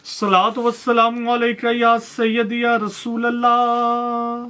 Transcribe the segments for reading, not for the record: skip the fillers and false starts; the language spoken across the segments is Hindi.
सलात वस्सलाम अलैका या सय्यदी या रसूल अल्लाह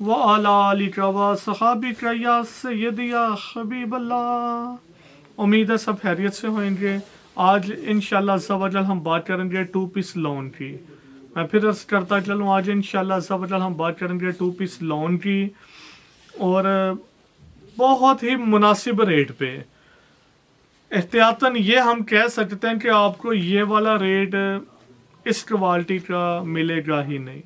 व अला आलिका व सहाबिका या सय्यदी या हबीब अल्लाह। उम्मीद है सब खैरियत से होंगे। आज इंशाल्लाह अज़्ज़ा हम बात करेंगे टू पीस लोन की। मैं फिर अर्ज करता चलूँ, आज इंशाल्लाह अज़्ज़ा हम बात करेंगे टू पीस लोन की, और बहुत ही मुनासिब रेट पे। एहतियातन ये हम कह सकते हैं कि आपको ये वाला रेट इस क्वालिटी का मिलेगा ही नहीं।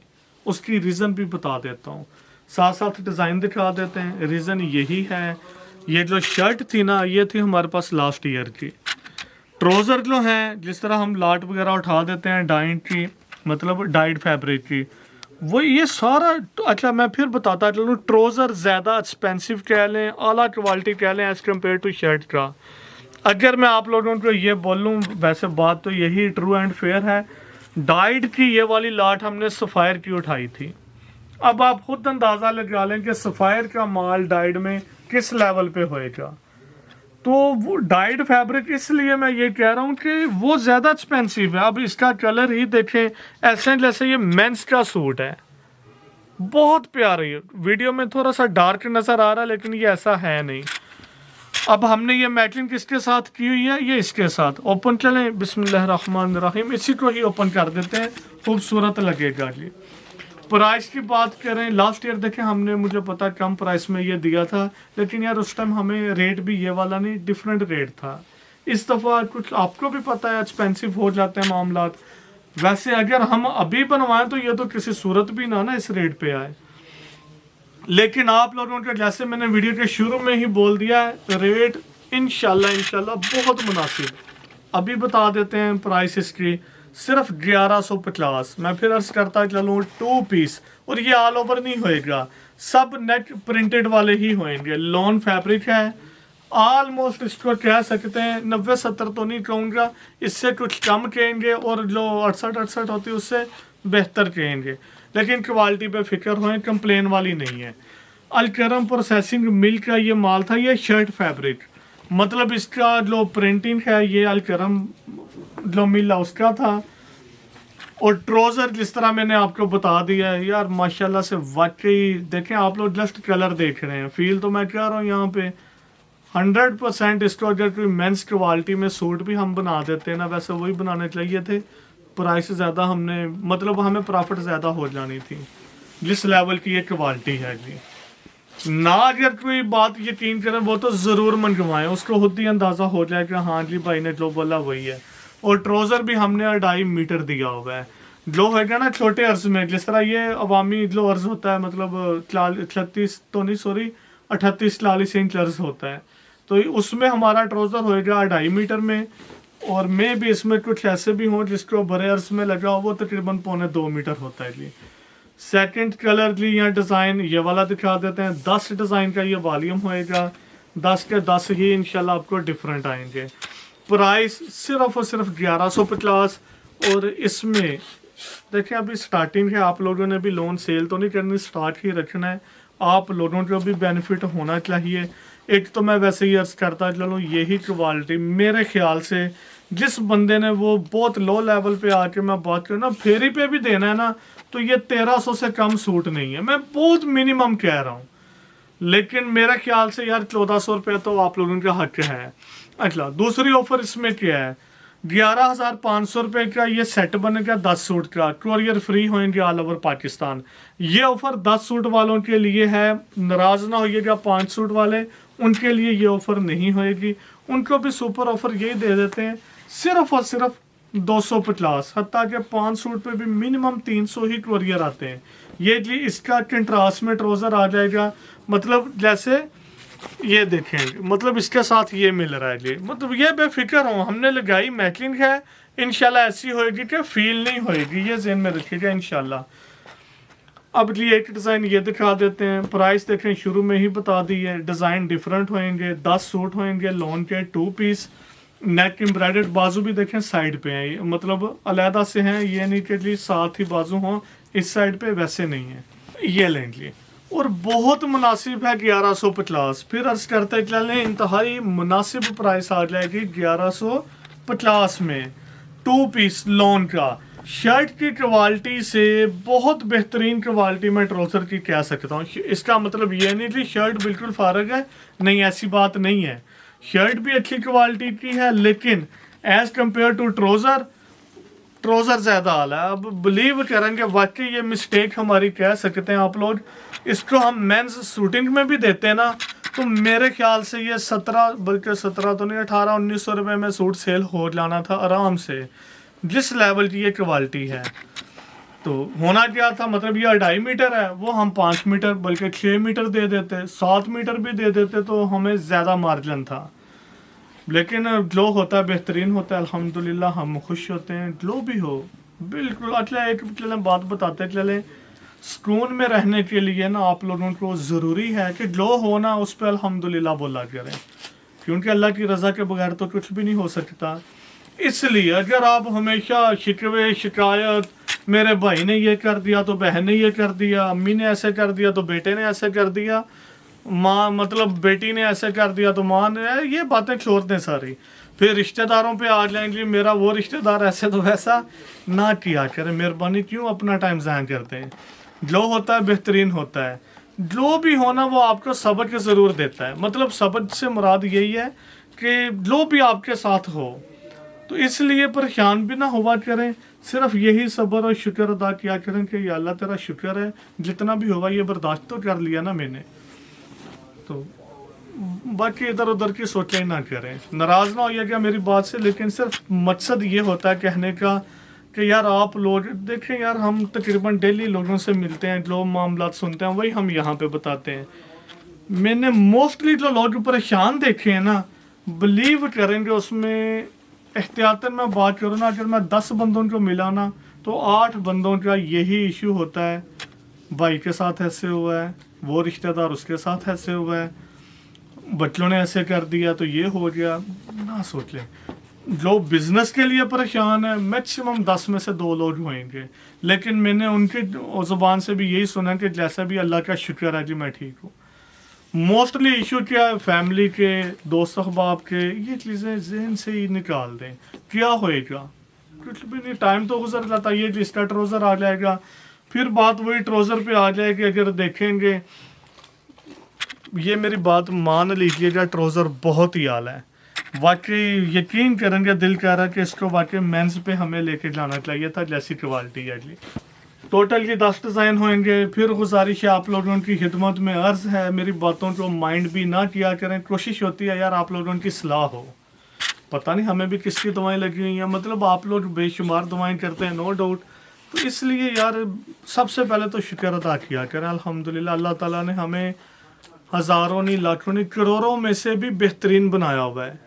उसकी रीज़न भी बता देता हूँ, साथ साथ डिज़ाइन दिखा देते हैं। रीज़न यही है, ये जो शर्ट थी ना, ये थी हमारे पास लास्ट ईयर की। ट्राउज़र जो हैं, जिस तरह हम लाट वगैरह उठा देते हैं डाइड की, मतलब डाइड फैब्रिक की, वो ये सारा। अच्छा, मैं फिर बताता चलूँ, ट्राउज़र ज़्यादा एक्सपेंसिव कह लें, आला क्वालिटी कह लें एज़ कम्पेयर टू शर्ट का। अगर मैं आप लोगों को ये बोलूँ, वैसे बात तो यही ट्रू एंड फेयर है, डाइड की ये वाली लाट हमने सफ़ायर की उठाई थी। अब आप खुद अंदाज़ा लगा लें कि सफ़ायर का माल डाइड में किस लेवल पे होएगा। तो वो डाइड फैब्रिक, इसलिए मैं ये कह रहा हूँ कि वो ज़्यादा एक्सपेंसिव है। अब इसका कलर ही देखें, ऐसे जैसे ये मेंस का सूट है, बहुत प्यारा है। वीडियो में थोड़ा सा डार्क नज़र आ रहा है, लेकिन ये ऐसा है नहीं। अब हमने ये मैचिंग किसके साथ की हुई है, ये इसके साथ। ओपन चलें, बिस्मिल्लाहिर्रहमानिर्रहीम, इसी को ही ओपन कर देते हैं, खूबसूरत लगेगा जी। प्राइस की बात करें, लास्ट ईयर देखें हमने, मुझे पता कम प्राइस में ये दिया था, लेकिन यार उस टाइम हमें रेट भी ये वाला नहीं, डिफरेंट रेट था। इस दफ़ा कुछ आपको भी पता है एक्सपेंसिव हो जाते हैं मामलात। वैसे अगर हम अभी बनवाएं तो ये तो किसी सूरत भी ना इस रेट पे आए। लेकिन आप लोगों के, जैसे मैंने वीडियो के शुरू में ही बोल दिया है, रेट इंशाल्लाह बहुत मुनासिब। अभी बता देते हैं प्राइस इसकी, सिर्फ 1150। मैं फिर अर्ज करता चलूँ, टू पीस, और ये ऑल ओवर नहीं होएगा, सब नेक प्रिंटेड वाले ही होंगे। लॉन फैब्रिक है, ऑलमोस्ट इसको कह सकते हैं 90-70 तो नहीं कहूँगा, इससे कुछ कम कहेंगे, और जो 68 होती है उससे बेहतर कहेंगे। लेकिन क्वालिटी पे फिक्र होए, कंप्लेन वाली नहीं है। अलकरम प्रोसेसिंग मिल का ये माल था, ये शर्ट फैब्रिक, मतलब इसका जो प्रिंटिंग है ये अलकरम जो मिल उसका था। और ट्राउज़र जिस तरह मैंने आपको बता दिया है यार, माशाल्लाह से वाकई देखें आप लोग, जस्ट कलर देख रहे हैं, फील तो मैं कह रहा हूँ यहाँ पे 100%। इसको अगर कोई मेंस क्वालिटी में सूट भी हम बना देते हैं ना, वैसे वही बनाने चाहिए थे। प्राइस ज़्यादा हमने, मतलब हमें प्रॉफिट ज़्यादा हो जानी थी, जिस लेवल की ये क्वालिटी है जी। ना अगर कोई बात यकीन करें, वो तो ज़रूर मंगवाएं, उसको खुद ही अंदाज़ा हो जाएगा, हाँ जी भाई ने जो बोला वही है। और ट्राउज़र भी हमने 2.5 मीटर दिया हुआ है, जो होगा ना छोटे अर्ज में, जिस तरह ये अवामी जो अर्ज होता है, मतलब 36 तो नहीं, सॉरी 38-40 इंच अर्ज होता है, तो उसमें हमारा ट्राउज़र होएगा 2.5 मीटर में। और मैं भी इसमें कुछ ऐसे भी हों जिसको बड़े अर्ज में लगा हो, वो तकरीबन 1.25 मीटर होता है जी। सेकंड कलर जी, यहाँ डिज़ाइन ये वाला दिखा देते हैं। 10 डिज़ाइन का ये वॉल्यूम होएगा, 10 के 10 ही इंशाल्लाह आपको डिफरेंट आएंगे। प्राइस सिर्फ और सिर्फ 1150। और इसमें देखिए अभी स्टार्टिंग है, आप लोगों ने भी लोन सेल तो नहीं करनी, स्टार्ट ही रखना है। आप लोगों को भी बेनिफिट होना चाहिए। एक तो मैं वैसे ही अर्ज करता चलूँ, यही क्वालिटी मेरे ख्याल से जिस बंदे ने वो बहुत लो लेवल पे आके, मैं बात करूँ ना, फेरी पे भी देना है ना, तो ये 1300 से कम सूट नहीं है। मैं बहुत मिनिमम कह रहा हूँ, लेकिन मेरे ख्याल से यार 1400 रुपये तो आप लोगों का हक है। अच्छा, दूसरी ऑफर इसमें क्या है, 11,500 रुपये का ये सेट बनेगा 10 सूट का, कुरियर फ्री होंगे ऑल ओवर पाकिस्तान। ये ऑफर 10 सूट वालों के लिए है, नाराज ना होइएगा 5 सूट वाले, उनके लिए ये ऑफर नहीं होएगी। उनको भी सुपर ऑफर यही दे देते हैं, सिर्फ और सिर्फ 250। हत्ता के 5 सूट पे भी मिनिमम 300 ही कुरियर आते हैं। ये जी इसका कंट्रास्ट में ट्राउज़र आ जाएगा, मतलब जैसे ये देखें, मतलब इसके साथ ये मिल रहा है जी, मतलब ये बेफिक्र हो, हमने लगाई मैचिंग है, इंशाल्लाह ऐसी होएगी कि फील नहीं होएगी, ये ज़हन में रखिएगा इंशाल्लाह। अब जी एक डिज़ाइन ये दिखा देते हैं। प्राइस देखें, शुरू में ही बता दी है, डिज़ाइन डिफरेंट होंगे, 10 सूट होंगे लॉन के, 2 पीस, नेक एम्ब्रॉयडर्ड, बाजू भी देखें साइड पे हैं, मतलब अलहदा से हैं, ये नहीं कि जी साथ ही बाजू हों इस साइड पे, वैसे नहीं है। ये लें जी, और बहुत मुनासिब है 1150। फिर अर्ज करते चलें, इंतहाई मुनासिब प्राइस आ जाएगी 1150 में 2 पीस लॉन का। शर्ट की क्वालिटी से बहुत बेहतरीन क्वालिटी मैं ट्राउज़र की कह सकता हूँ। इसका मतलब ये नहीं कि शर्ट बिल्कुल फारग है, नहीं ऐसी बात नहीं है। शर्ट भी अच्छी क्वालिटी की है, लेकिन एज़ कम्पेयर टू ट्राउज़र ज़्यादा आला है। अब बिलीव करेंगे वाकई ये मिस्टेक हमारी कह सकते हैं आप लोग। इसको हम मेंस शूटिंग में भी देते हैं ना, तो मेरे ख्याल से ये 17 बल्कि 17 तो नहीं 1800-1900 रुपये में सूट सेल हो जाना था आराम से, जिस लेवल की ये क्वालिटी है। तो होना क्या था, मतलब ये 2.5 मीटर है, वो हम 5 मीटर बल्कि 6 मीटर दे देते, 7 मीटर भी दे देते, तो हमें ज़्यादा मार्जिन था। लेकिन ग्लो होता है, बेहतरीन होता है, अल्हम्दुलिल्लाह हम खुश होते हैं। ग्लो भी हो बिल्कुल। अच्छा एक चलें बात बताते चलें, सुकून में रहने के लिए ना आप लोगों को ज़रूरी है कि ग्लो हो ना, उस पर अल्हम्दुलिल्लाह बोला करें, क्योंकि अल्लाह की रज़ा के बगैर तो कुछ भी नहीं हो सकता। इसलिए अगर आप हमेशा शिकवे शिकायत, मेरे भाई ने ये कर दिया तो बहन ने ये कर दिया, अम्मी ने ऐसे कर दिया तो बेटे ने ऐसे कर दिया, माँ मतलब बेटी ने ऐसे कर दिया तो माँ ने, ये बातें छोड़ दें सारी, फिर रिश्तेदारों पे आ जाएंगे, मेरा वो रिश्तेदार ऐसे तो वैसा ना किया करें। मेहरबानी क्यों अपना टाइम ज़ाया करते हैं। ग्लो होता है, बेहतरीन होता है। ग्लो भी होना वो आपको सबक ज़रूर देता है, मतलब सबक से मुराद यही है कि ग्लो भी आपके साथ हो, तो इसलिए परेशान भी ना हुआ करें। सिर्फ यही सब्र और शुक्र अदा किया करें कि या अल्लाह तेरा शुक्र है, जितना भी होगा ये बर्दाश्त तो कर लिया ना मैंने। तो बाकी इधर उधर की सोचें ना करें, नाराज़ ना होइएगा मेरी बात से, लेकिन सिर्फ मकसद ये होता है कहने का कि यार आप लोग देखें, यार हम तकरीबन डेली लोगों से मिलते हैं, जो मामलात सुनते हैं वही हम यहाँ पे बताते हैं। मैंने मोस्टली जो लोग परेशान देखे हैं ना, बिलीव करेंगे उसमें एहतियातन मैं बात करूँ ना, अगर मैं 10 बंदों को मिला ना, तो 8 बंदों का यही इशू होता है, भाई के साथ ऐसे हुआ है, वो रिश्तेदार उसके साथ ऐसे हुआ है, बच्चों ने ऐसे कर दिया तो ये हो गया। ना सोच लें, जो बिजनेस के लिए परेशान है मैक्सिमम 10 में से 2 लोग होंगे, लेकिन मैंने उनकी ज़ुबान से भी यही सुना कि जैसा भी अल्लाह का शुक्र है जी मैं ठीक हूँ। मोस्टली इशू क्या है, फैमिली के, दोस्त अहबाब के, ये चीज़ें जहन से ही निकाल दें। क्या होएगा, कुछ भी नहीं, टाइम तो गुजर जाता, ये जिसका ट्राउज़र आ जाएगा, फिर बात वही ट्राउज़र पे आ जाएगी। अगर देखेंगे, ये मेरी बात मान लीजिएगा, ट्राउज़र बहुत ही आला है, वाकई यकीन करेंगे, दिल कह रहा है कि इसको वाकई मेंस पे हमें लेके जाना चाहिए था, जैसी क्वालिटी है जी। टोटल ये 10 डिज़ाइन होंगे। फिर गुजारिश है आप लोगों की खिदमत में अर्ज़ है, मेरी बातों को माइंड भी ना किया करें। कोशिश होती है यार आप लोगों की सलाह हो, पता नहीं हमें भी किसकी दवाएं लगी हुई हैं, मतलब आप लोग बेशुमार दवाएं करते हैं नो डाउट, तो इसलिए यार सबसे पहले तो शुक्र अदा किया करें अल्हम्दुलिल्लाह, अल्लाह ताला ने हमें हज़ारों नहीं लाखों नहीं करोड़ों में से भी बेहतरीन बनाया हुआ है।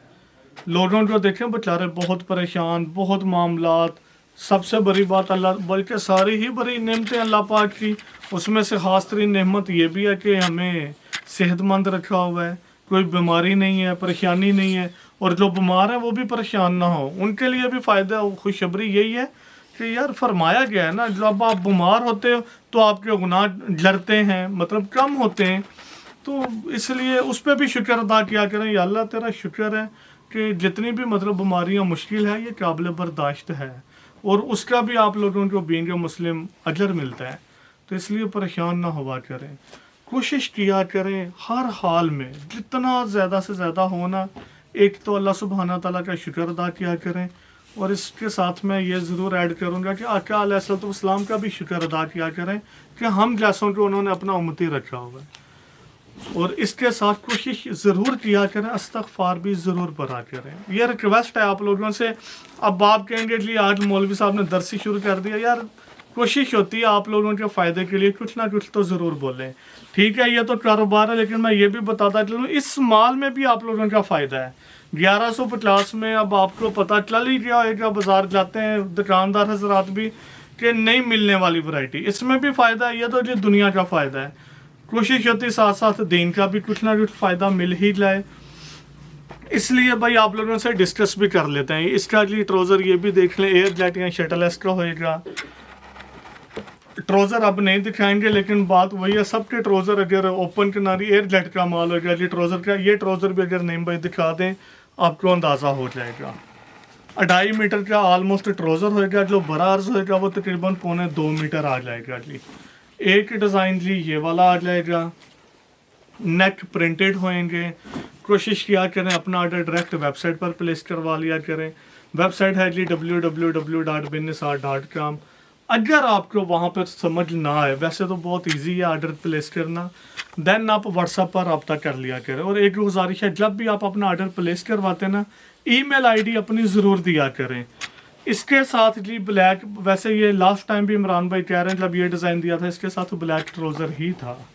लोगों को देखें बेचारे बहुत परेशान, बहुत मामलात। सबसे बड़ी बात अल्लाह, बल्कि सारी ही बड़ी नेमतें अल्लाह पाक की, उसमें से ख़ास तरीन नेमत ये भी है कि हमें सेहतमंद रखा हुआ है, कोई बीमारी नहीं है, परेशानी नहीं है, और जो बीमार है वो भी परेशान ना हो, उनके लिए भी फ़ायदा खुशखबरी यही है कि यार फरमाया गया है ना, जब आप बीमार होते हो तो आपके गुनाह जरते हैं, मतलब कम होते हैं, तो इसलिए उस पर भी शुक्र अदा किया करें। या अल्लाह तेरा शुक्र है कि जितनी भी मतलब बीमारियां मुश्किल है ये काबिल बर्दाश्त है, और उसका भी आप लोगों को बीइंग मुस्लिम अजर मिलता है, तो इसलिए परेशान ना हुआ करें। कोशिश किया करें हर हाल में जितना ज़्यादा से ज़्यादा होना, एक तो अल्लाह सुब्हाना ताला का शुक्र अदा किया करें, और इसके साथ मैं ये ज़रूर ऐड करूँगा कि आका अलैहिस्सलाम का भी शुक्र अदा किया करें कि हम जैसों को उन्होंने अपना उम्मती रखा हुआ है, और इसके साथ कोशिश ज़रूर किया करें, इस्तग़फ़ार भी ज़रूर पढ़ा करें। ये रिक्वेस्ट है आप लोगों से। अब आप कहेंगे कि आज मौलवी साहब ने दर्सी शुरू कर दिया, यार कोशिश होती है आप लोगों के फ़ायदे के लिए कुछ ना कुछ तो ज़रूर बोलें। ठीक है ये तो कारोबार है, लेकिन मैं ये भी बताता चलूँ इस माल में भी आप लोगों का फ़ायदा है। 1150 में अब आपको पता चल ही गया होगा, बाज़ार जाते हैं दुकानदार हजरात भी, कि नहीं मिलने वाली वैरायटी, इसमें भी फ़ायदा है। ये तो जो दुनिया का फ़ायदा है, कोशिश होती साथ साथ दीन का भी कुछ ना कुछ फ़ायदा मिल ही जाए, इसलिए भाई आप लोगों से डिस्कस भी कर लेते हैं। इसका लिए ट्राउज़र ये भी देख लें, एयर जेट या शटल एक्स्ट्रा होएगा। ट्राउज़र अब नहीं दिखाएंगे, लेकिन बात वही है, सबके ट्राउज़र अगर ओपन किनारी एयर जेट का माल होगा जी ट्राउज़र का, ये ट्राउज़र भी अगर नहीं भाई दिखा दें आपको अंदाज़ा हो जाएगा। 2.5 मीटर का ऑलमोस्ट ट्राउज़र होएगा, जो बड़ा अर्ज होएगा वो तकरीबन 1.25 मीटर आ जाएगा जी। एक डिज़ाइन जी ये वाला आ जाएगा, नेक प्रिंटेड होएंगे। कोशिश किया करें अपना ऑर्डर डायरेक्ट वेबसाइट पर प्लेस करवा लिया करें। वेबसाइट है जी www.binnisart.com। अगर आपको वहाँ पर समझ ना आए, वैसे तो बहुत इजी है ऑर्डर प्लेस करना, देन आप व्हाट्सएप पर रब्ता कर लिया करें। और एक गुजारिश है, जब भी आप अपना ऑर्डर प्लेस करवाते हैं ना, ईमेल आईडी अपनी ज़रूर दिया करें। इसके साथ जी ब्लैक, वैसे ये लास्ट टाइम भी इमरान भाई कह रहे हैं जब ये डिज़ाइन दिया था इसके साथ ब्लैक ट्राउज़र ही था,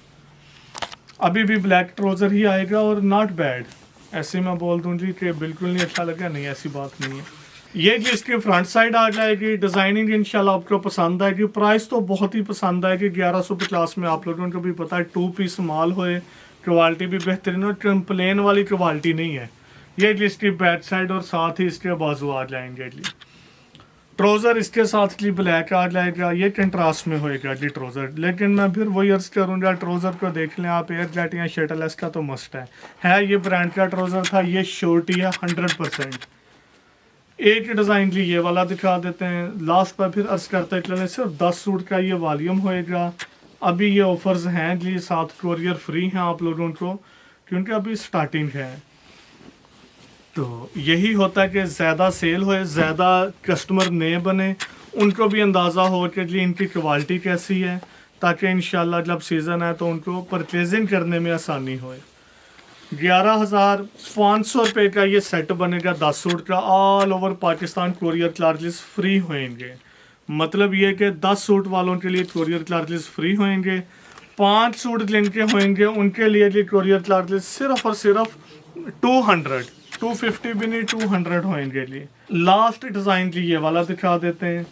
अभी भी ब्लैक ट्राउज़र ही आएगा और नॉट बैड। ऐसे मैं बोल दूं जी कि बिल्कुल नहीं अच्छा लगा, नहीं ऐसी बात नहीं है। ये जी इसकी फ्रंट साइड आ जाएगी। डिज़ाइनिंग इंशाल्लाह आपको पसंद आएगी, प्राइस तो बहुत ही पसंद आएगी 1150 में। आप लोगों को भी पता है 2 पीस माल होए, क्वालिटी भी बेहतरीन हो, कंप्लेन वाली क्वालिटी नहीं है। ये जी इसकी बैक साइड और साथ ही इसके बाजू आ जाएंगे जी। ट्राउज़र इसके साथ जी ब्लैक आ जाएगा, ये कंट्रास्ट में होएगा जी ट्राउज़र। लेकिन मैं फिर वही अर्ज करूँगा, ट्राउज़र को देख लें आप, एयर जेट या शटललेस का तो मस्ट है। ये ब्रांड का ट्राउज़र था, ये श्योरिटी है 100%। एक डिज़ाइन जी ये वाला दिखा देते हैं, लास्ट पर फिर अर्ज करते चलें। सिर्फ 10 सूट का ये वॉल्यूम होएगा। अभी ये ऑफर्स हैं जी, साथ कोरियर फ्री हैं आप लोगों को, क्योंकि अभी स्टार्टिंग है। तो यही होता है कि ज़्यादा सेल होए, ज़्यादा कस्टमर नए बने, उनको भी अंदाज़ा हो कि जी इनकी क्वालिटी कैसी है, ताकि इंशाल्लाह जब सीज़न है तो उनको परचेजिंग करने में आसानी होए। 11,500 रुपये का ये सेट बनेगा 10 सूट का। All over Pakistan courier charges free होंगे। मतलब ये कि 10 सूट वालों के लिए कोरियर चार्जेस फ्री होंगे। 5 सूट जिनके होंगे उनके लिए जी कोरियर चार्जेस सिर्फ और सिर्फ 250 भी नहीं 200 होंगे जी। लास्ट डिज़ाइन जी ये वाला दिखा देते हैं।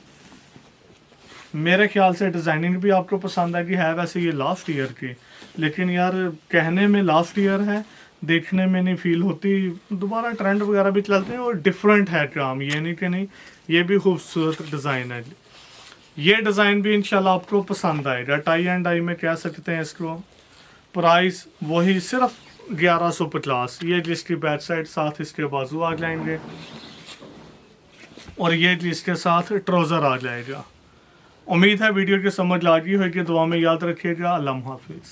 मेरे ख्याल से डिज़ाइनिंग भी आपको पसंद आएगी। है वैसे ये लास्ट ईयर की, लेकिन यार कहने में लास्ट ईयर है, देखने में नहीं फील होती। दोबारा ट्रेंड वगैरह भी चलते हैं और डिफरेंट है काम, ये नहीं कि नहीं। ये भी खूबसूरत डिज़ाइन है। ये डिज़ाइन भी इंशाल्लाह आपको पसंद आएगा। टाई एंड डाई में कह सकते हैं इसको। प्राइस वही सिर्फ 1150। ये जिसकी बैक साइड साथ इसके बाजू आ जाएंगे और ये जिसके साथ ट्राउज़र आ जाएगा। उम्मीद है वीडियो की समझ आ गई होगी। दुआ में याद रखिएगा। अल्लाह हाफिज़।